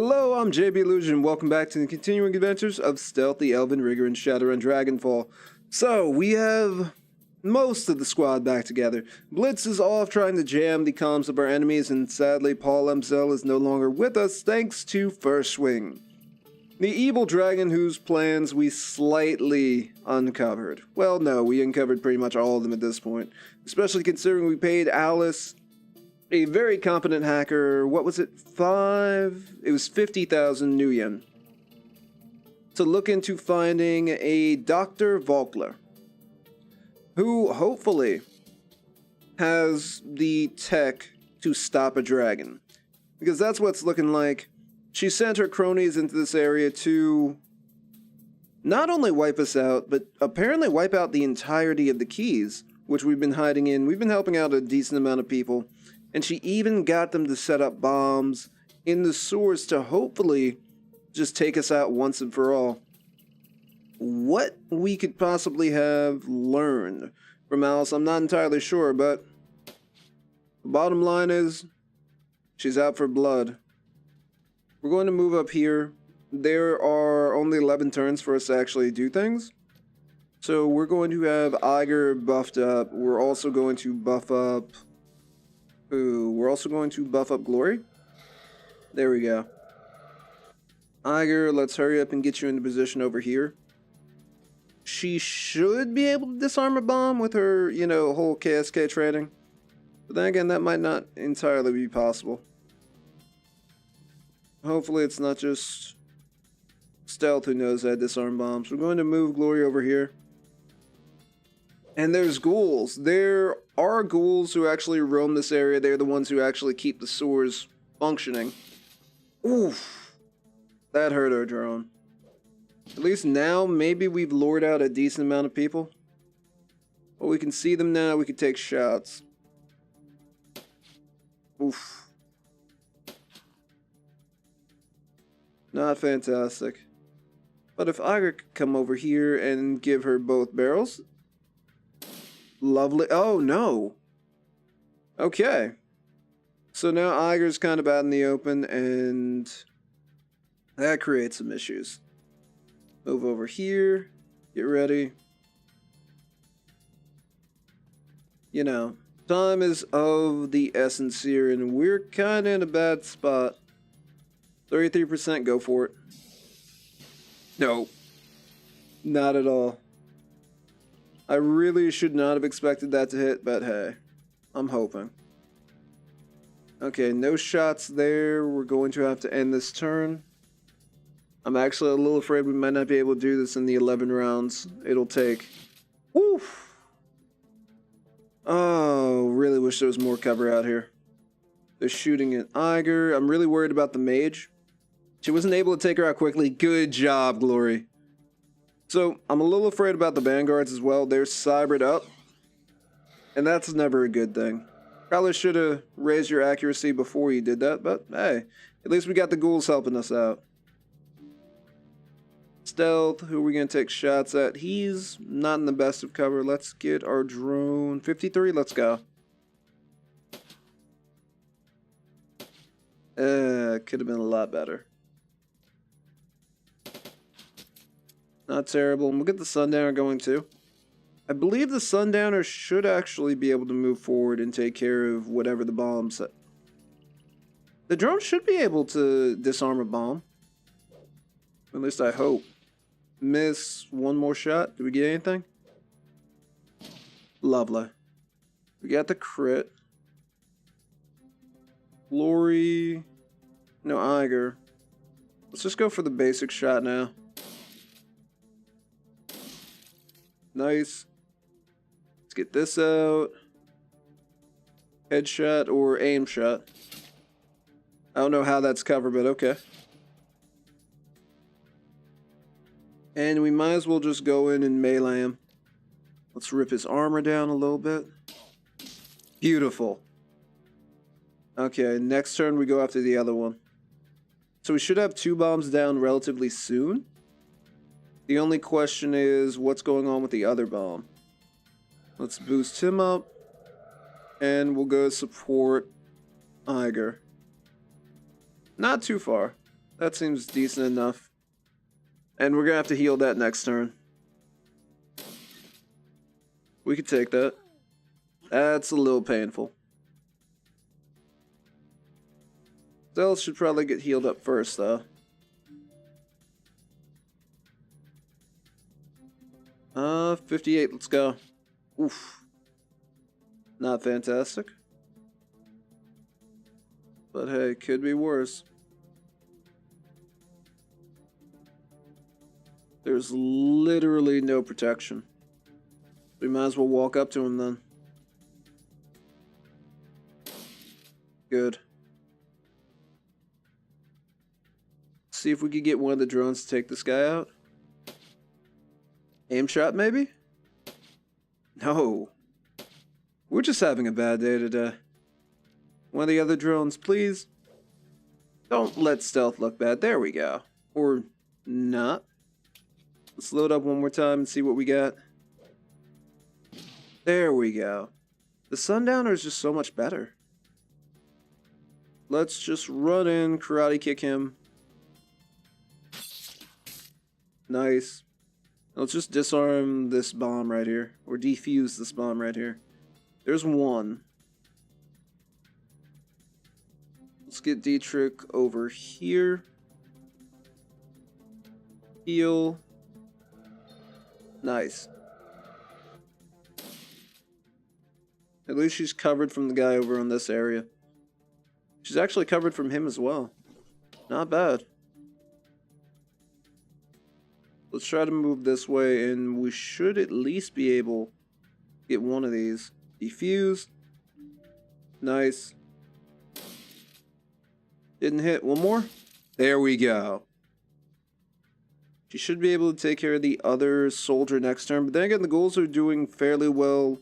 Hello, I'm JB Illusion. Welcome back to the continuing adventures of Stealth the Elven Rigger in Shadowrun Dragonfall. So, we have most of the squad back together. Blitz is off trying to jam the comms of our enemies, and sadly Paul Emsel is no longer with us thanks to First Swing, the evil dragon whose plans we slightly uncovered. Well, no, we uncovered pretty much all of them at this point, especially considering we paid Alice, a very competent hacker, what was it, it was 50,000 new yen, to look into finding a Dr. Volkler, who hopefully has the tech to stop a dragon. Because that's what it's looking like. She sent her cronies into this area to not only wipe us out, but apparently wipe out the entirety of the keys, which we've been hiding in. We've been helping out a decent amount of people. And she even got them to set up bombs in the sewers to hopefully just take us out once and for all. What we could possibly have learned from Alice, I'm not entirely sure, but the bottom line is she's out for blood. We're going to move up here. There are only 11 turns for us to actually do things. So we're going to have Iger buffed up. We're also going to buff up... we're also going to buff up Glory. There we go. Iger, let's hurry up and get you into position over here. She should be able to disarm a bomb with her, whole KSK training. But then again, that might not entirely be possible. Hopefully it's not just Stealth who knows how to disarm bombs. We're going to move Glory over here. And there's ghouls. There are ghouls who actually roam this area. They're the ones who actually keep the sewers functioning. Oof. That hurt our drone. At least now, maybe we've lured out a decent amount of people. Well, we can see them now. We can take shots. Oof. Not fantastic. But if Iger could come over here and give her both barrels... Lovely. Oh, no. Okay. So now Iger's kind of out in the open, and that creates some issues. Move over here. Get ready. Time is of the essence here, and we're kind of in a bad spot. 33%, go for it. No. Not at all. I really should not have expected that to hit, but hey, I'm hoping. Okay, no shots there. We're going to have to end this turn. I'm actually a little afraid we might not be able to do this in the 11 rounds it'll take. Woof! Oh, really wish there was more cover out here. They're shooting at Iger. I'm really worried about the mage. She wasn't able to take her out quickly. Good job, Glory. So, I'm a little afraid about the vanguards as well. They're cybered up. And that's never a good thing. Probably should have raised your accuracy before you did that, but hey, at least we got the ghouls helping us out. Stealth, who are we going to take shots at? He's not in the best of cover. Let's get our drone. 53, let's go. Could have been a lot better. Not terrible. And we'll get the Sundowner going too. I believe the Sundowner should actually be able to move forward and take care of whatever the bombs. The drone should be able to disarm a bomb. At least I hope. Miss one more shot. Did we get anything? Lovely. We got the crit. Glory. No, Iger. Let's just go for the basic shot now. Nice. Let's get this out. Headshot or aim shot. I don't know how that's covered, but okay. And we might as well just go in and melee him. Let's rip his armor down a little bit. Beautiful. Okay, next turn we go after the other one. So we should have 2 bombs down relatively soon. The only question is what's going on with the other bomb. Let's boost him up. And we'll go support Iger. Not too far. That seems decent enough. And we're gonna have to heal that next turn. We could take that. That's a little painful. Stealth should probably get healed up first, though. 58, let's go. Oof. Not fantastic. But hey, could be worse. There's literally no protection. We might as well walk up to him then. Good. See if we could get one of the drones to take this guy out. Aim shot, maybe? No. We're just having a bad day today. One of the other drones, please. Don't let stealth look bad. There we go. Or not. Let's load up one more time and see what we got. There we go. The Sundowner is just so much better. Let's just run in, karate kick him. Nice. Let's just disarm this bomb right here. Or defuse this bomb right here. There's one. Let's get Dietrich over here. Heal. Nice. At least she's covered from the guy over on this area. She's actually covered from him as well. Not bad. Let's try to move this way, and we should at least be able to get one of these. Defuse. Nice. Didn't hit. One more. There we go. She should be able to take care of the other soldier next turn. But then again, the ghouls are doing fairly well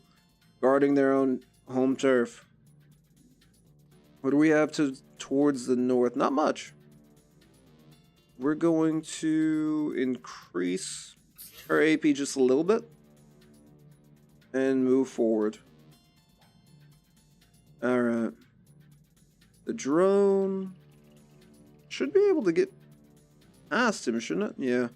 guarding their own home turf. What do we have towards the north? Not much. We're going to increase our AP just a little bit and move forward. Alright. The drone should be able to get past him, shouldn't it? Yeah.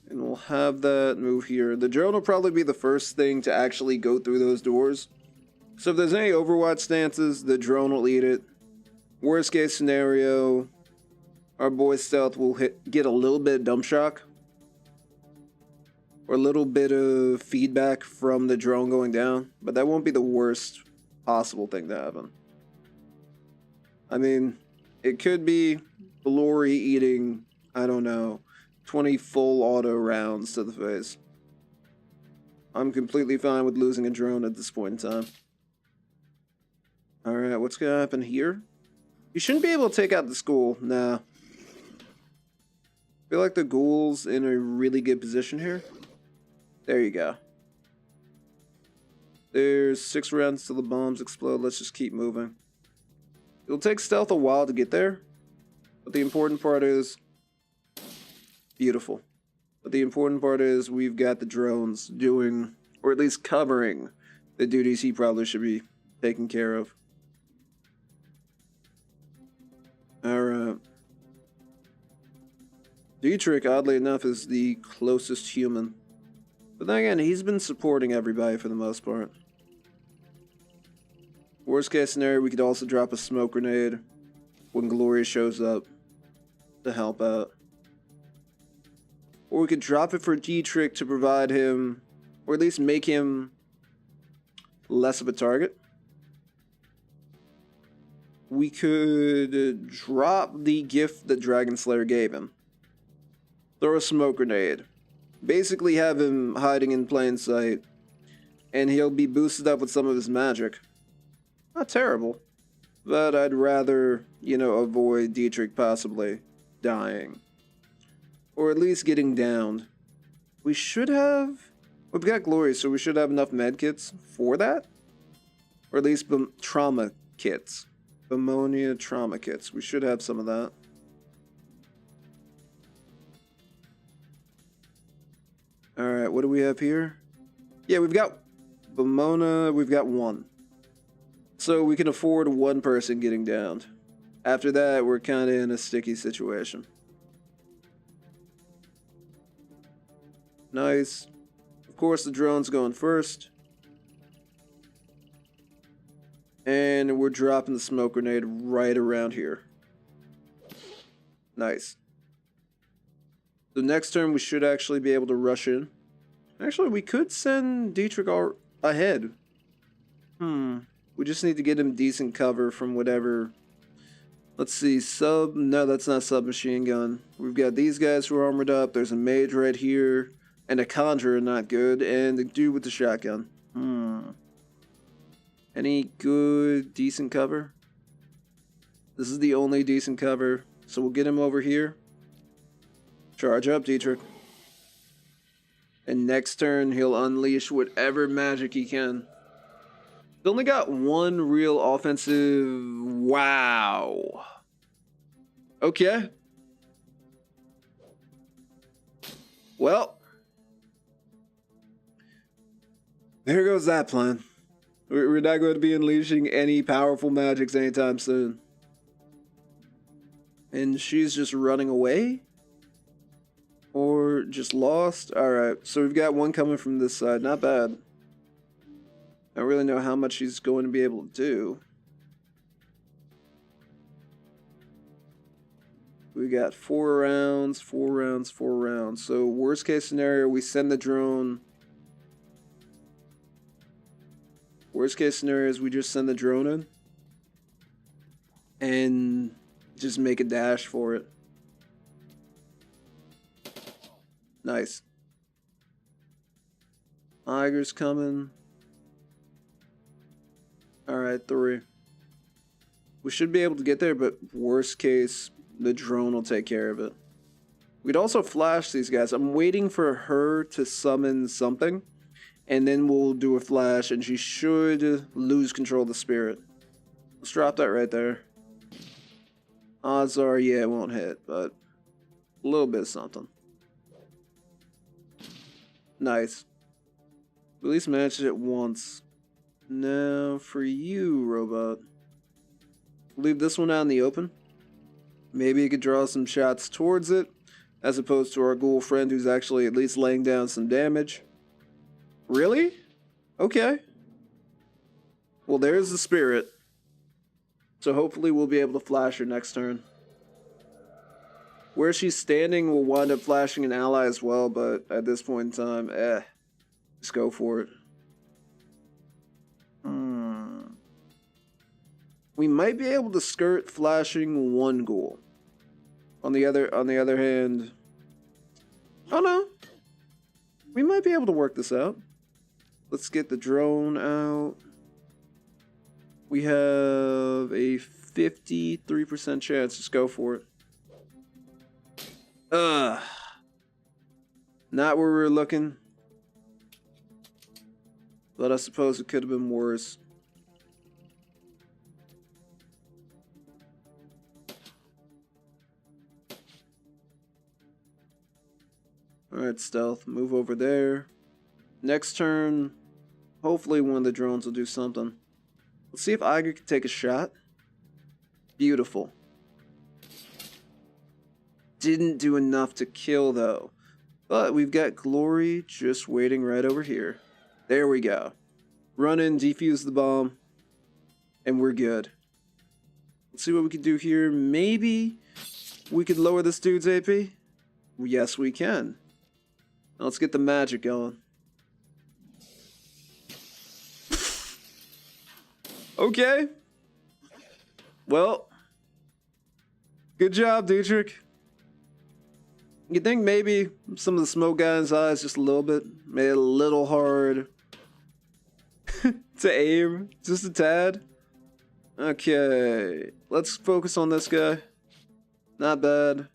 And we'll have that move here. The drone will probably be the first thing to actually go through those doors. So if there's any Overwatch stances, the drone will eat it. Worst case scenario, our boy Stealth will get a little bit of dump shock. Or a little bit of feedback from the drone going down. But that won't be the worst possible thing to happen. I mean, it could be Glory eating, I don't know, 20 full auto rounds to the face. I'm completely fine with losing a drone at this point in time. Alright, what's gonna happen here? You shouldn't be able to take out the school. Nah. I feel like the ghoul's in a really good position here. There you go. There's 6 rounds till the bombs explode. Let's just keep moving. It'll take stealth a while to get there. But the important part is... Beautiful. But the important part is we've got the drones doing, or at least covering, the duties he probably should be taking care of. Alright. Dietrich, oddly enough, is the closest human. But then again, he's been supporting everybody for the most part. Worst case scenario, we could also drop a smoke grenade when Gloria shows up to help out. Or we could drop it for Dietrich to provide him, or at least make him less of a target. We could drop the gift that Dragon Slayer gave him. Throw a smoke grenade. Basically have him hiding in plain sight. And he'll be boosted up with some of his magic. Not terrible. But I'd rather, you know, avoid Dietrich possibly dying. Or at least getting downed. We should have... We've got Glory, so we should have enough medkits for that. Or at least trauma kits. Ammonia trauma kits. We should have some of that. Alright, what do we have here? Yeah, we've got Bamona, we've got 1. So we can afford 1 person getting downed. After that, we're kind of in a sticky situation. Nice. Of course, the drone's going first. And we're dropping the smoke grenade right around here. Nice. The next turn, we should actually be able to rush in. Actually, we could send Dietrich ahead. We just need to get him decent cover from whatever. Let's see, no, that's not submachine gun. We've got these guys who are armored up. There's a mage right here. And a conjurer, not good. And the dude with the shotgun. Any good, decent cover? This is the only decent cover. So we'll get him over here. Charge up, Dietrich. And next turn, he'll unleash whatever magic he can. He's only got one real offensive. Wow. Okay. Well. There goes that plan. We're not going to be unleashing any powerful magics anytime soon. And she's just running away? Or just lost? Alright, so we've got one coming from this side. Not bad. I don't really know how much she's going to be able to do. We got 4 rounds, 4 rounds, 4 rounds. So worst case scenario, we send the drone. Worst case scenario is we just send the drone in. And just make a dash for it. Nice. Iger's coming. Alright, 3. We should be able to get there, but worst case, the drone will take care of it. We'd also flash these guys. I'm waiting for her to summon something, and then we'll do a flash, and she should lose control of the spirit. Let's drop that right there. Odds are, yeah, it won't hit, but a little bit of something. Nice. At least managed it once. Now, for you, robot. Leave this one out in the open. Maybe you could draw some shots towards it, as opposed to our ghoul friend who's actually at least laying down some damage. Really? Okay. Well, there's the spirit. So hopefully we'll be able to flash her next turn. Where she's standing, we'll wind up flashing an ally as well, but at this point in time, just go for it. We might be able to skirt flashing one ghoul. On the other hand, oh no, we might be able to work this out. Let's get the drone out. We have a 53% chance. Just go for it. Not where we were looking. But I suppose it could have been worse. Alright, stealth. Move over there. Next turn, hopefully one of the drones will do something. Let's see if Iger can take a shot. Beautiful. Didn't do enough to kill, though. But we've got Glory just waiting right over here. There we go. Run in, defuse the bomb, and we're good. Let's see what we can do here. Maybe we could lower this dude's AP? Yes, we can. Now let's get the magic going. Okay. Well, good job, Dietrich. You think maybe some of the smoke got in his eyes just a little bit? Made it a little hard to aim, just a tad. Okay, let's focus on this guy. Not bad.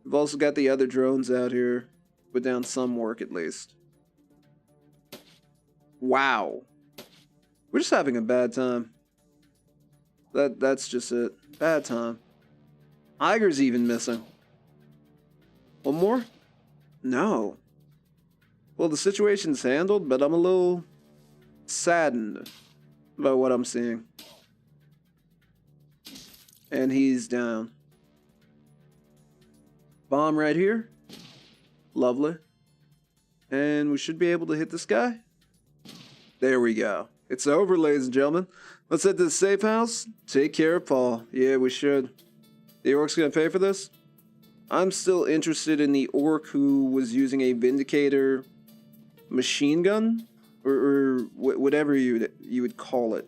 We've also got the other drones out here. Put down some work at least. Wow. We're just having a bad time. That's just it. Bad time. Iger's even missing. One more? No. Well, the situation's handled, but I'm a little saddened about what I'm seeing. And he's down. Bomb right here. Lovely. And we should be able to hit this guy. There we go. It's over, ladies and gentlemen. Let's head to the safe house. Take care of Paul. Yeah, we should. The orc's gonna pay for this? I'm still interested in the orc who was using a Vindicator machine gun? Or whatever you would call it.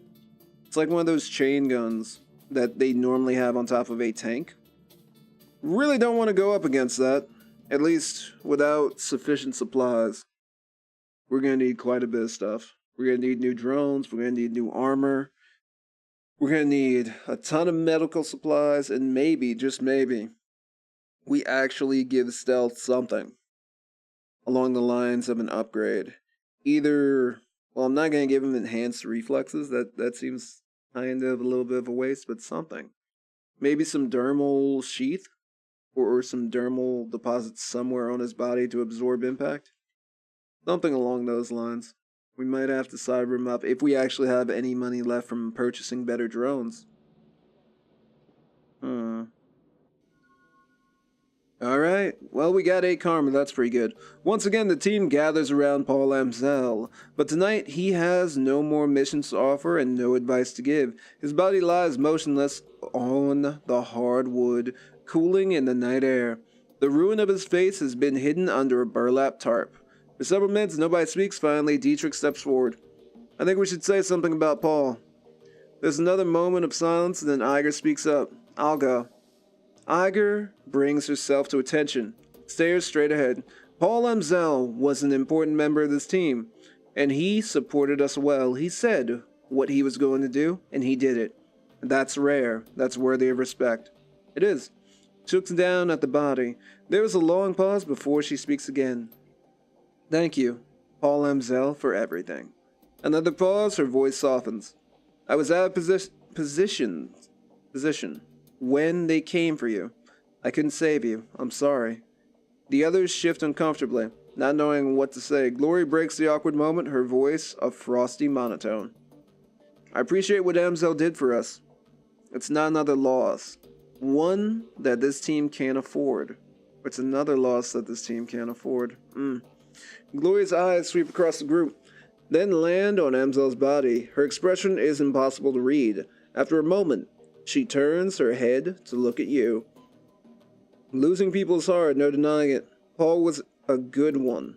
It's like one of those chain guns that they normally have on top of a tank. Really don't want to go up against that. At least without sufficient supplies. We're going to need quite a bit of stuff. We're going to need new drones. We're going to need new armor. We're going to need a ton of medical supplies. And maybe, just maybe, we actually give stealth something along the lines of an upgrade. Either, well, I'm not going to give him enhanced reflexes. That seems kind of a little bit of a waste, but something. Maybe some dermal sheath or some dermal deposits somewhere on his body to absorb impact. Something along those lines. We might have to cyber him up if we actually have any money left from purchasing better drones. Alright, well, we got 8 karma, that's pretty good. Once again, the team gathers around Paul Amzell, but tonight he has no more missions to offer and no advice to give. His body lies motionless on the hard wood, cooling in the night air. The ruin of his face has been hidden under a burlap tarp. For several minutes, nobody speaks. Finally, Dietrich steps forward. I think we should say something about Paul. There's another moment of silence, and then Iger speaks up. I'll go. Iger brings herself to attention, stares straight ahead. Paul Amzell was an important member of this team, and he supported us well. He said what he was going to do, and he did it. That's rare. That's worthy of respect. It is. She looks down at the body. There is a long pause before she speaks again. Thank you, Paul Amzell, for everything. Another pause, her voice softens. I was out of position when they came for you. I couldn't save you. I'm sorry. The others shift uncomfortably, not knowing what to say. Glory breaks the awkward moment, her voice a frosty monotone. I appreciate what Amzell did for us. It's not another loss. One that this team can't afford. It's another loss that this team can't afford. Glory's eyes sweep across the group, then land on Amzell's body. Her expression is impossible to read. After a moment, she turns her head to look at you. Losing people is hard, no denying it. Paul was a good one,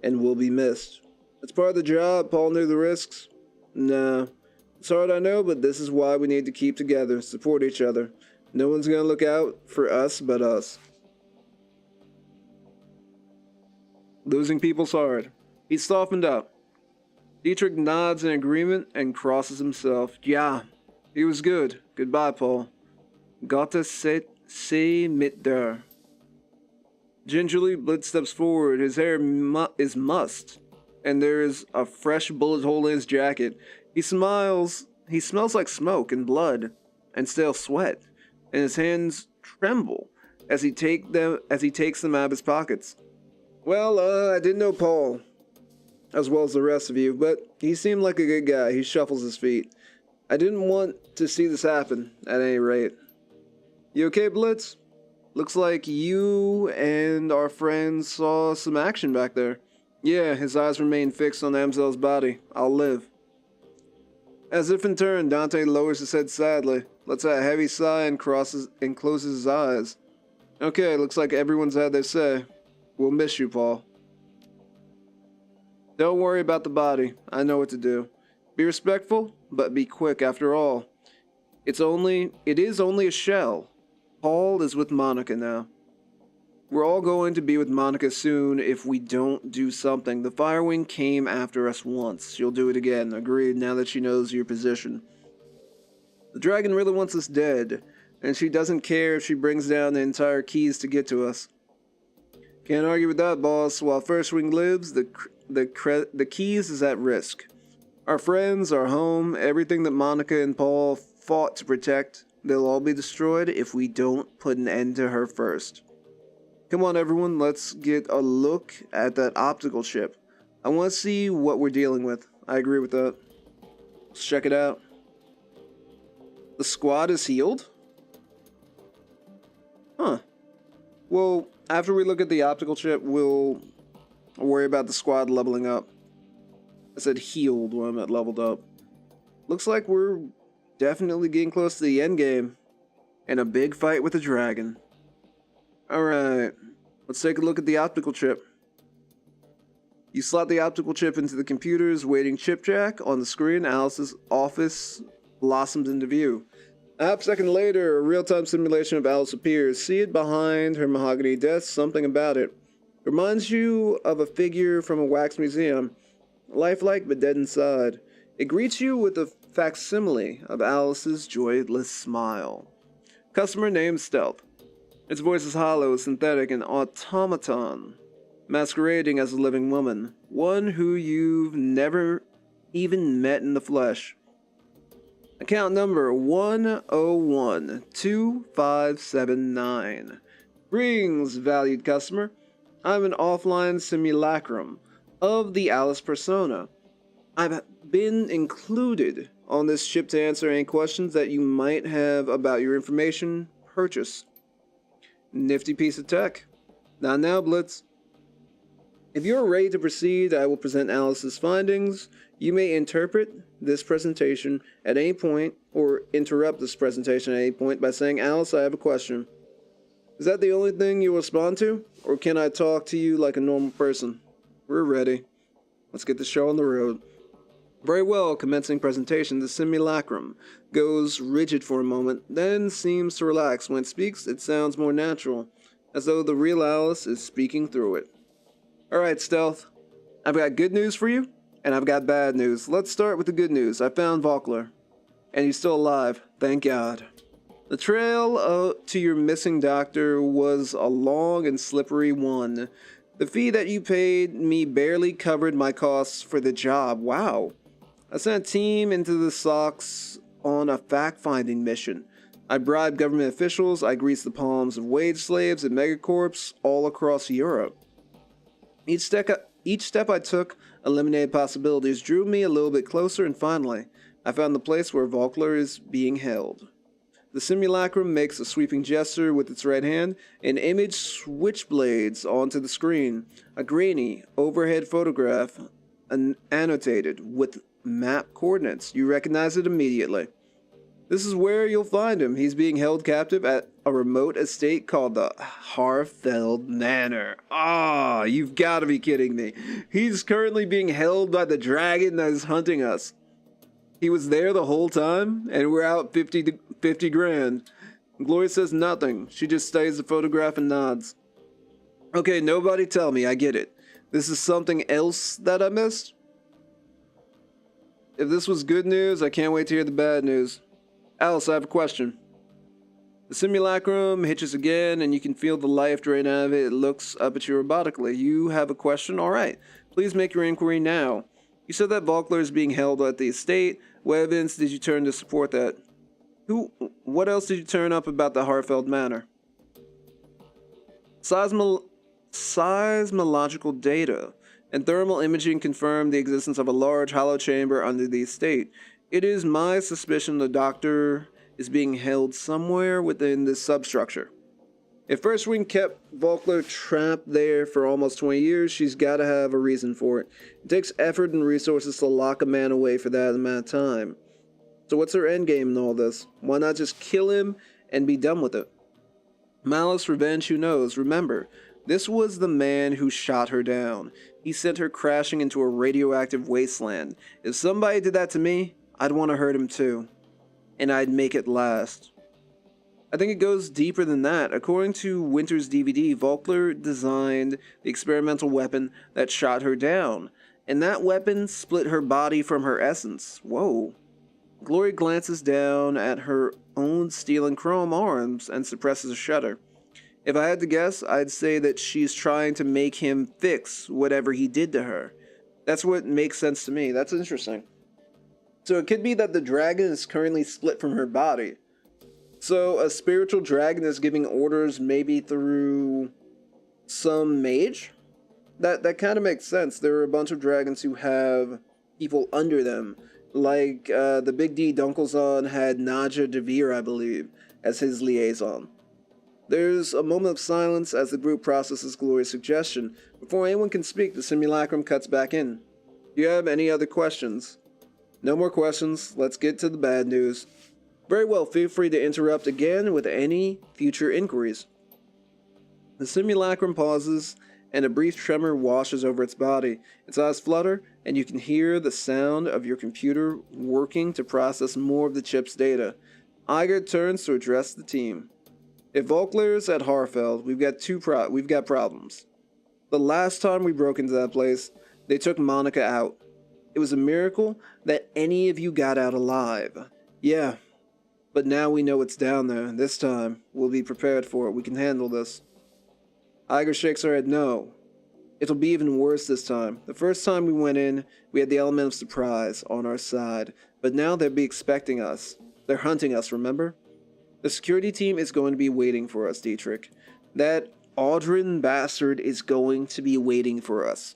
and will be missed. It's part of the job. Paul knew the risks. Nah, it's hard, I know, but this is why we need to keep together, support each other. No one's gonna look out for us but us. Losing people's hard. He's softened up. Dietrich nods in agreement and crosses himself. Yeah, he was good. Goodbye, Paul. Gottes se mit der. Gingerly, Blitz steps forward. His hair is mussed, and there is a fresh bullet hole in his jacket. He smiles. He smells like smoke and blood and stale sweat, and his hands tremble as he takes them out of his pockets. Well, I didn't know Paul as well as the rest of you, but he seemed like a good guy. He shuffles his feet. I didn't want to see this happen, at any rate. You okay, Blitz? Looks like you and our friends saw some action back there. Yeah, his eyes remain fixed on Amzell's body. I'll live. As if in turn, Dante lowers his head sadly, lets out a heavy sigh and closes his eyes. Okay, looks like everyone's had their say. We'll miss you, Paul. Don't worry about the body. I know what to do. Be respectful, but be quick after all. It is only a shell. Paul is with Monica now. We're all going to be with Monica soon if we don't do something. The Firewing came after us once. She'll do it again. Agreed, now that she knows your position. The dragon really wants us dead, and she doesn't care if she brings down the entire keys to get to us. Can't argue with that, boss. While First Wing lives, the keys is at risk. Our friends, our home, everything that Monica and Paul fought to protect, they'll all be destroyed if we don't put an end to her first. Come on, everyone, let's get a look at that optical chip. I want to see what we're dealing with. I agree with that. Let's check it out. The squad is healed? Huh. Well, after we look at the optical chip, we'll worry about the squad leveling up. I said healed when I'm at leveled up. Looks like we're definitely getting close to the end game. And a big fight with a dragon. Alright, let's take a look at the optical chip. You slot the optical chip into the computer's waiting chip jack. On the screen, Alice's office blossoms into view. A half second later, a real-time simulation of Alice appears. See it behind her mahogany desk, something about it reminds you of a figure from a wax museum, lifelike but dead inside. It greets you with a facsimile of Alice's joyless smile. Customer name Stealth. Its voice is hollow, synthetic, and automaton, masquerading as a living woman, one who you've never even met in the flesh. Account number 1012579. Greetings, valued customer. I'm an offline simulacrum of the Alice persona. I've been included on this ship to answer any questions that you might have about your information purchase. Nifty piece of tech. Not now, Blitz. If you're ready to proceed, I will present Alice's findings. You may interpret this presentation at any point, or interrupt this presentation at any point by saying, Alice, I have a question. Is that the only thing you respond to? Or can I talk to you like a normal person? We're ready. Let's get the show on the road. Very well, commencing presentation, the simulacrum goes rigid for a moment, then seems to relax. When it speaks, it sounds more natural, as though the real Alice is speaking through it. Alright, Stealth. I've got good news for you, and I've got bad news. Let's start with the good news. I found Vokler, and he's still alive, thank God. The trail to your missing doctor was a long and slippery one. The fee that you paid me barely covered my costs for the job. Wow. I sent a team into the socks on a fact-finding mission. I bribed government officials, I greased the palms of wage slaves and megacorps all across Europe. Each step I took eliminated possibilities, drew me a little bit closer, and finally, I found the place where Vokler is being held. The simulacrum makes a sweeping gesture with its right hand, and image switchblades onto the screen. A grainy, overhead photograph, annotated with map coordinates. You recognize it immediately. This is where you'll find him. He's being held captive at a remote estate called the Harfeld Manor. Ah, you've got to be kidding me. He's currently being held by the dragon that is hunting us. He was there the whole time, and we're out 50 grand. Gloria says nothing. She just studies the photograph and nods. Okay, nobody tell me. I get it. This is something else that I missed? If this was good news, I can't wait to hear the bad news. Alice, I have a question. The simulacrum hitches again, and you can feel the life drain out of it. It looks up at you robotically. You have a question? All right. Please make your inquiry now. You said that Vokler is being held at the estate. What evidence did you turn to support that? What else did you turn up about the Harfeld Manor? Seismological data and thermal imaging confirmed the existence of a large hollow chamber under the estate. It is my suspicion the doctor is being held somewhere within this substructure. If First Wing kept Vokler trapped there for almost 20 years, she's got to have a reason for it. It takes effort and resources to lock a man away for that amount of time. So what's her endgame in all this? Why not just kill him and be done with it? Malice, revenge, who knows? Remember, this was the man who shot her down. He sent her crashing into a radioactive wasteland. If somebody did that to me, I'd want to hurt him too. And I'd make it last. I think it goes deeper than that. According to Winter's DVD, Vokler designed the experimental weapon that shot her down. And that weapon split her body from her essence. Whoa. Glory glances down at her own steel and chrome arms and suppresses a shudder. If I had to guess, I'd say that she's trying to make him fix whatever he did to her. That's what makes sense to me. That's interesting. So it could be that the dragon is currently split from her body. So a spiritual dragon is giving orders maybe through some mage? That kind of makes sense. There are a bunch of dragons who have people under them. Like the Big D Dunkelzahn had Naja Devere, I believe, as his liaison. There's a moment of silence as the group processes Glory's suggestion. Before anyone can speak, the simulacrum cuts back in. Do you have any other questions? No more questions. Let's get to the bad news. Very well, feel free to interrupt again with any future inquiries. The simulacrum pauses, and a brief tremor washes over its body. Its eyes flutter, and you can hear the sound of your computer working to process more of the chip's data. Iger turns to address the team. If Volkler's at Harfeld, we've got problems. The last time we broke into that place, they took Monica out. It was a miracle that any of you got out alive. Yeah, but now we know it's down there. This time, we'll be prepared for it. We can handle this. Iger shakes her head. No. It'll be even worse this time. The first time we went in, we had the element of surprise on our side. But now they'll be expecting us. They're hunting us, remember? The security team is going to be waiting for us, Dietrich. That Audrin bastard is going to be waiting for us.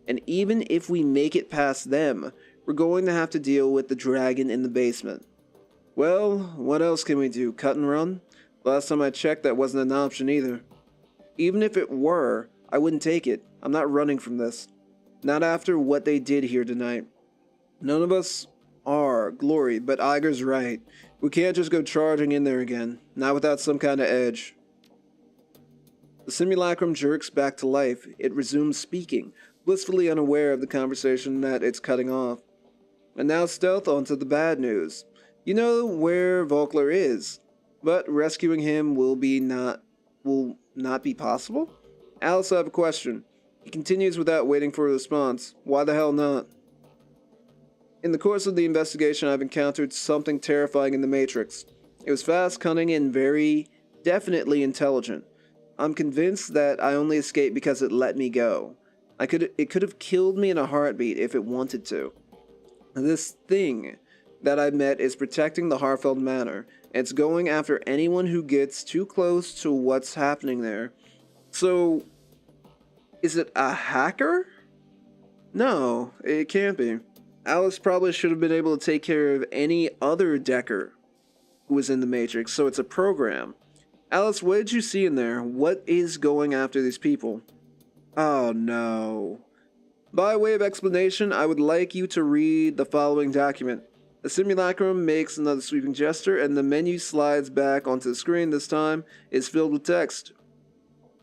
And even if we make it past them, we're going to have to deal with the dragon in the basement. Well, what else can we do? Cut and run? Last time I checked, that wasn't an option either. Even if it were, I wouldn't take it. I'm not running from this. Not after what they did here tonight. None of us are, Glory, but Iger's right. We can't just go charging in there again. Not without some kind of edge. The simulacrum jerks back to life. It resumes speaking, blissfully unaware of the conversation that it's cutting off. And now stealth onto the bad news. You know where Volkler is, but rescuing him will not be possible? Alice, I have a question. He continues without waiting for a response. Why the hell not? In the course of the investigation, I've encountered something terrifying in the Matrix. It was fast, cunning, and very definitely intelligent. I'm convinced that I only escaped because it let me go. It could have killed me in a heartbeat if it wanted to. This thing that I met is protecting the Harfeld Manor. It's going after anyone who gets too close to what's happening there. So, is it a hacker? No, it can't be. Alice probably should have been able to take care of any other Decker who was in the Matrix, so it's a program. Alice, what did you see in there? What is going after these people? Oh no. By way of explanation, I would like you to read the following document. The simulacrum makes another sweeping gesture, and the menu slides back onto the screen. This time is filled with text.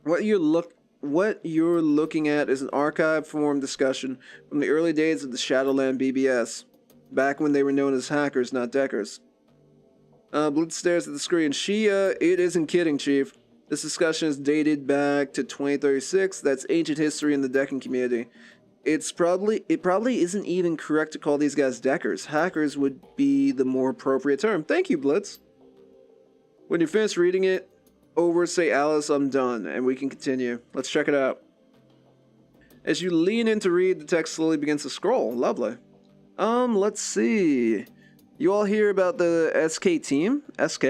What you're looking at is an archive form discussion from the early days of the Shadowland BBS, back when they were known as hackers, not Deckers. Blitz stares at the screen. It isn't kidding, Chief. This discussion is dated back to 2036. That's ancient history in the decking community. It probably isn't even correct to call these guys Deckers. Hackers would be the more appropriate term. Thank you, Blitz. When you're finished reading it over, say, Alice, I'm done, and we can continue. Let's check it out. As you lean in to read, the text slowly begins to scroll. Lovely. Let's see. You all hear about the SK team? SK?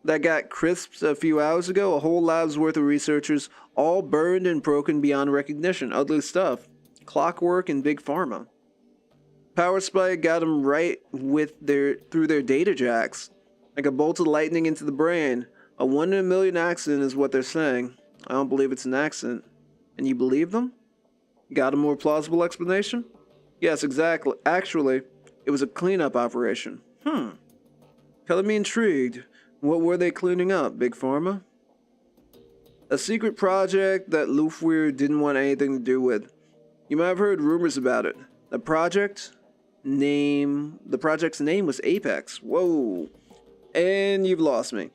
That got crisped a few hours ago? A whole lab's worth of researchers, all burned and broken beyond recognition. Ugly stuff. Clockwork and big pharma. Power spike got them right through their data jacks. Like a bolt of lightning into the brain. A 1 in a million accident is what they're saying. I don't believe it's an accident. And you believe them? Got a more plausible explanation? Yes, exactly. Actually, it was a cleanup operation. Color me intrigued. What were they cleaning up, Big Pharma? A secret project that Lufweir didn't want anything to do with. You might have heard rumors about it. The project's name was Apex. Whoa. And you've lost me.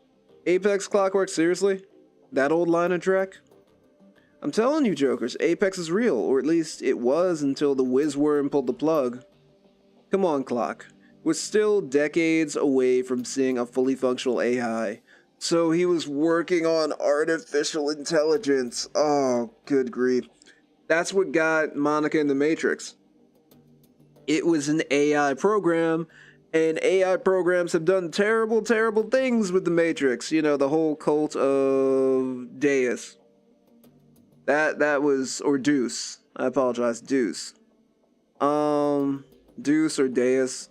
Apex Clockwork, seriously? That old line of Drek? I'm telling you, jokers, Apex is real, or at least it was until the Whizworm pulled the plug. Come on, Clock. We're still decades away from seeing a fully functional AI. So he was working on artificial intelligence. Oh, good grief. That's what got Monica in the Matrix. It was an AI program, and AI programs have done terrible, terrible things with the Matrix. You know, the whole cult of Deus. That was, or Deuce. I apologize, Deuce. Deuce or Deus.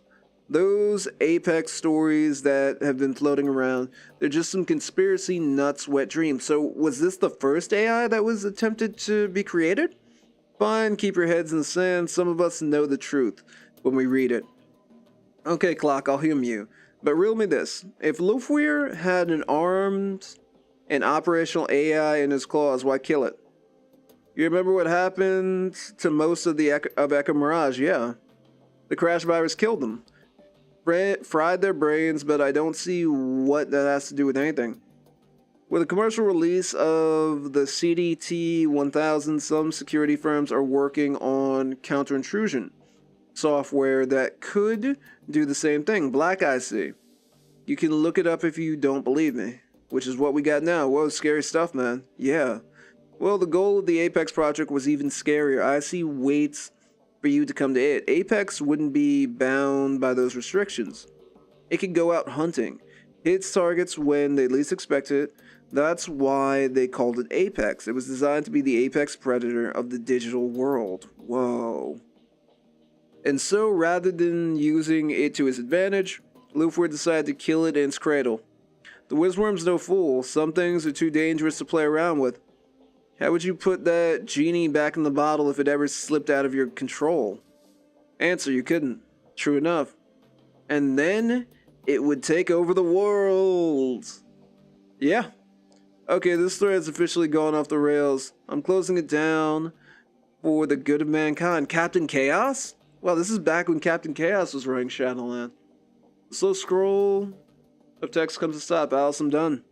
Those Apex stories that have been floating around, they're just some conspiracy nuts wet dreams. So was this the first AI that was attempted to be created? Fine, keep your heads in the sand. Some of us know the truth when we read it. Okay, Clock, I'll hume you. But riddle me this. If Lufweir had an armed and operational AI in his claws, why kill it? You remember what happened to most of Echo Mirage, yeah. The crash virus killed them. Fried their brains, but I don't see what that has to do with anything. With the commercial release of the CDT-1000, some security firms are working on counter-intrusion software that could do the same thing. Black Eye see. You can look it up if you don't believe me, which is what we got now. Whoa, scary stuff, man. Yeah. Well, the goal of the Apex project was even scarier. I see waits for you to come to it. Apex wouldn't be bound by those restrictions. It could go out hunting, hits targets when they least expect it. That's why they called it Apex. It was designed to be the apex predator of the digital world. Whoa. And so, rather than using it to his advantage, Lufweir decided to kill it in its cradle. The Wizworm's no fool. Some things are too dangerous to play around with. How would you put that genie back in the bottle if it ever slipped out of your control? Answer, you couldn't. True enough. And then it would take over the world. Yeah. Okay, this story has officially gone off the rails. I'm closing it down for the good of mankind. Captain Chaos? Well, this is back when Captain Chaos was running Shadowland. Slow scroll of text comes to stop. Alice, I'm done.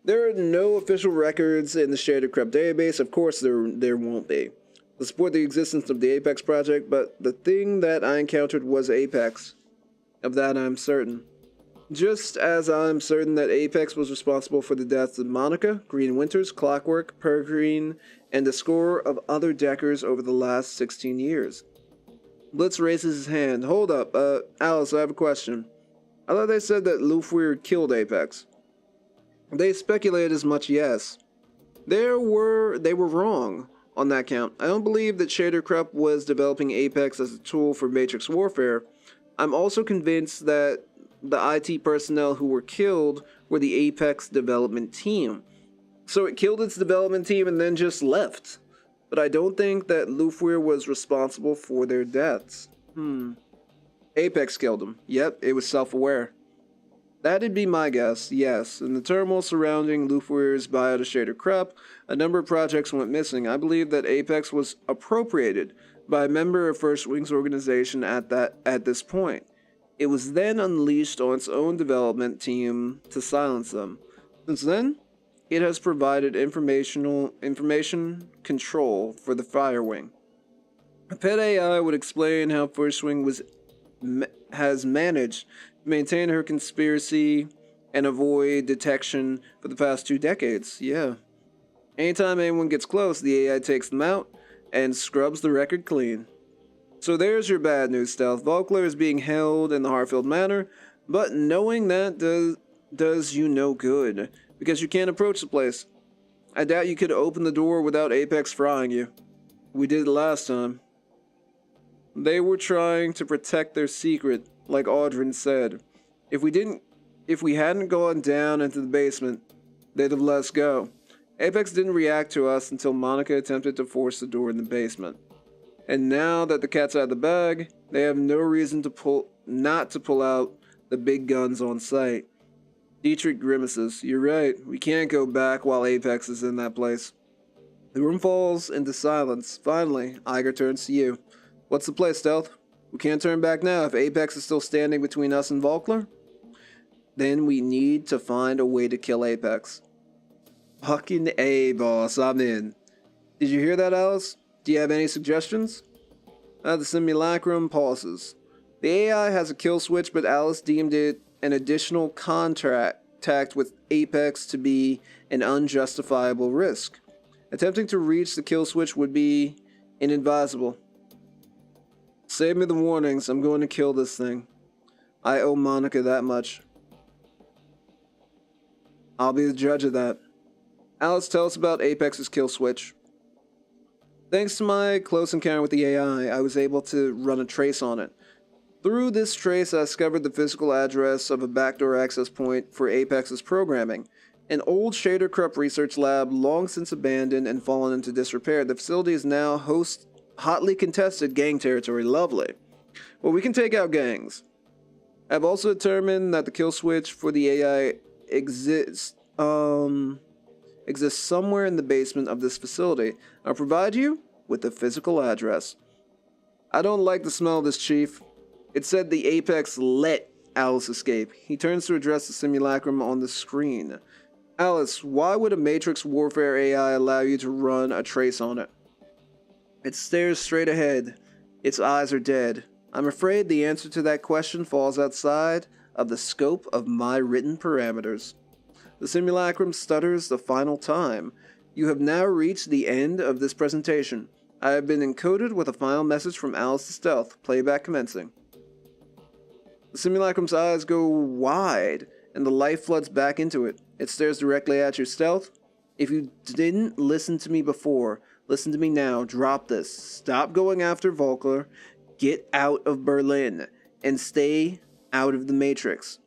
There are no official records in the Shader Crept database. Of course, there won't be. To support the existence of the Apex project, but the thing that I encountered was Apex. Of that, I'm certain. Just as I'm certain that Apex was responsible for the deaths of Monica, Green Winters, Clockwork, Peregrine, and a score of other Deckers over the last 16 years. Blitz raises his hand. Hold up, Alice, I have a question. I thought they said that Lufweir killed Apex. They speculated as much, yes. They were wrong on that count. I don't believe that Shader Crept was developing Apex as a tool for Matrix warfare. I'm also convinced that the IT personnel who were killed were the Apex development team. So it killed its development team and then just left. But I don't think that Lufweir was responsible for their deaths. Apex killed them. Yep, it was self-aware. That'd be my guess, yes. In the turmoil surrounding Lufweir's buyout of Shader Crept, a number of projects went missing. I believe that Apex was appropriated by a member of First Wing's organization at this point. It was then unleashed on its own development team to silence them. Since then, it has provided information control for the Firewing. A pet AI would explain how First Wing has managed to maintain her conspiracy and avoid detection for the past 2 decades. Yeah. Anytime anyone gets close, the AI takes them out and scrubs the record clean. So there's your bad news, Stealth. Volkler is being held in the Harfield Manor, but knowing that does you no good, because you can't approach the place. I doubt you could open the door without Apex frying you. We did it last time. They were trying to protect their secret, like Audrin said. If we hadn't gone down into the basement, they'd have let us go. Apex didn't react to us until Monica attempted to force the door in the basement. And now that the cat's out of the bag, they have no reason not to pull out the big guns on sight. Dietrich grimaces. You're right, we can't go back while Apex is in that place. The room falls into silence. Finally, Iger turns to you. What's the play, Stealth? We can't turn back now if Apex is still standing between us and Volkler. Then we need to find a way to kill Apex. Fucking A, boss, I'm in. Did you hear that, Alice? Do you have any suggestions? The simulacrum pauses. The AI has a kill switch, but Alice deemed it an additional contact with Apex to be an unjustifiable risk. Attempting to reach the kill switch would be inadvisable. Save me the warnings, I'm going to kill this thing. I owe Monica that much. I'll be the judge of that. Alice, tell us about Apex's kill switch. Thanks to my close encounter with the AI, I was able to run a trace on it. Through this trace, I discovered the physical address of a backdoor access point for Apex's programming. An old Shader Krupp research lab, long since abandoned and fallen into disrepair. The facility is now hotly contested gang territory. Lovely. Well, we can take out gangs. I've also determined that the kill switch for the AI exists somewhere in the basement of this facility. I'll provide you with the physical address. I don't like the smell of this, Chief. It said the Apex let Alice escape. He turns to address the simulacrum on the screen. Alice, why would a Matrix Warfare AI allow you to run a trace on it? It stares straight ahead. Its eyes are dead. I'm afraid the answer to that question falls outside of the scope of my written parameters. The simulacrum stutters the final time. You have now reached the end of this presentation. I have been encoded with a final message from Alice to Stealth. Playback commencing. The simulacrum's eyes go wide, and the light floods back into it. It stares directly at your Stealth. If you didn't listen to me before, listen to me now. Drop this. Stop going after Volker. Get out of Berlin. And stay out of the Matrix.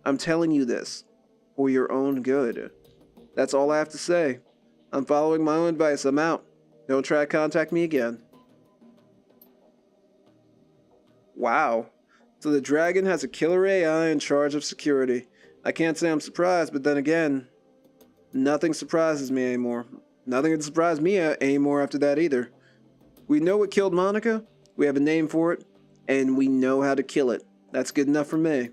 I'm telling you this. For your own good. That's all I have to say. I'm following my own advice. I'm out. Don't try to contact me again. Wow. So the dragon has a killer AI in charge of security. I can't say I'm surprised, but then again, nothing surprises me anymore. Nothing would surprise me anymore after that either. We know what killed Monica, we have a name for it, and we know how to kill it. That's good enough for me.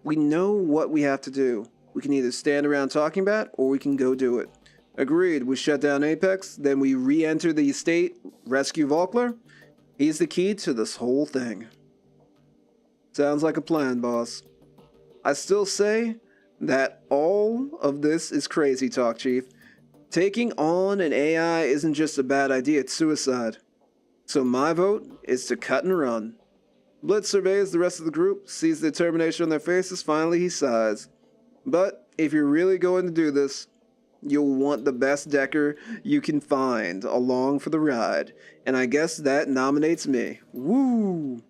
We know what we have to do. We can either stand around talking about it, or we can go do it. Agreed, we shut down Apex, then we re-enter the estate, rescue Volkler. He's the key to this whole thing. Sounds like a plan, boss. I still say that all of this is crazy talk, Chief. Taking on an AI isn't just a bad idea, it's suicide. So my vote is to cut and run. Blitz surveys the rest of the group, sees the determination on their faces, finally he sighs. But if you're really going to do this, you'll want the best Decker you can find along for the ride. And I guess that nominates me. Woo!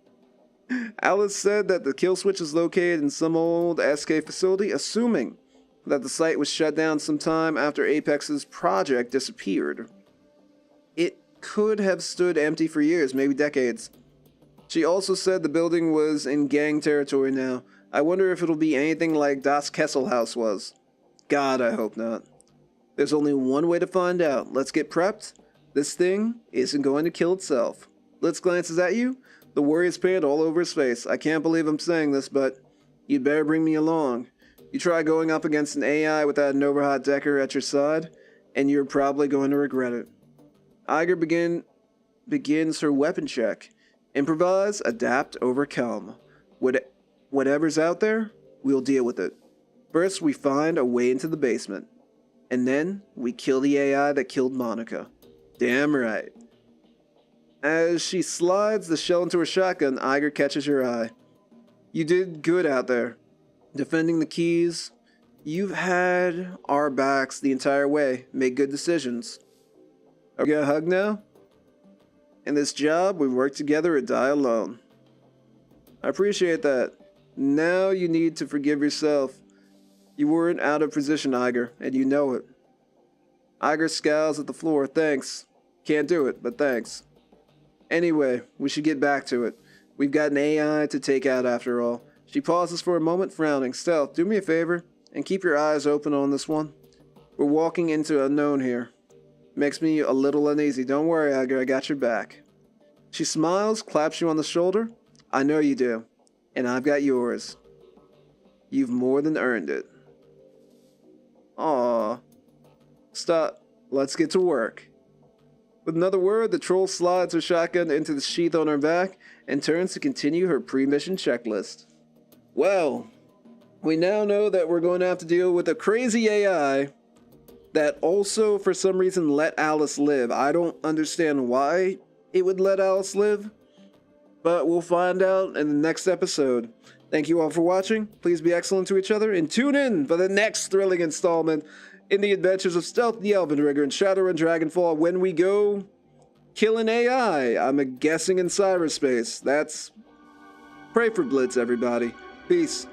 Alice said that the kill switch is located in some old SK facility, assuming that the site was shut down sometime after Apex's project disappeared. It could have stood empty for years, maybe decades. She also said the building was in gang territory now. I wonder if it'll be anything like Das Kesselhaus was. God, I hope not. There's only one way to find out. Let's get prepped. This thing isn't going to kill itself. Blitz glances at you. The worry is painted all over his face. I can't believe I'm saying this, but you'd better bring me along. You try going up against an AI without an overhot Decker at your side, and you're probably going to regret it. Iger begins her weapon check. Improvise, adapt, overcome. Whatever's out there, we'll deal with it. First, we find a way into the basement. And then, we kill the AI that killed Monica. Damn right. As she slides the shell into her shotgun, Iger catches her eye. You did good out there. Defending the keys. You've had our backs the entire way. Make good decisions. Are we gonna hug now? In this job, we work together or die alone. I appreciate that. Now you need to forgive yourself. You weren't out of position, Iger, and you know it. Iger scowls at the floor. Thanks. Can't do it, but thanks. Anyway, we should get back to it. We've got an AI to take out after all. She pauses for a moment, frowning. Stealth, do me a favor, and keep your eyes open on this one. We're walking into unknown here. Makes me a little uneasy. Don't worry, Iger, I got your back. She smiles, claps you on the shoulder. I know you do, and I've got yours. You've more than earned it. Aww. Stop. Let's get to work. With another word, the troll slides her shotgun into the sheath on her back and turns to continue her pre-mission checklist. Well, we now know that we're going to have to deal with a crazy AI that also, for some reason, let Alice live. I don't understand why it would let Alice live, but we'll find out in the next episode. Thank you all for watching. Please be excellent to each other and tune in for the next thrilling installment in the adventures of Stealth the Elven Rigger and Shadowrun Dragonfall when we go kill an AI. I'm guessing in cyberspace. That's Pray for Blitz, everybody. Peace.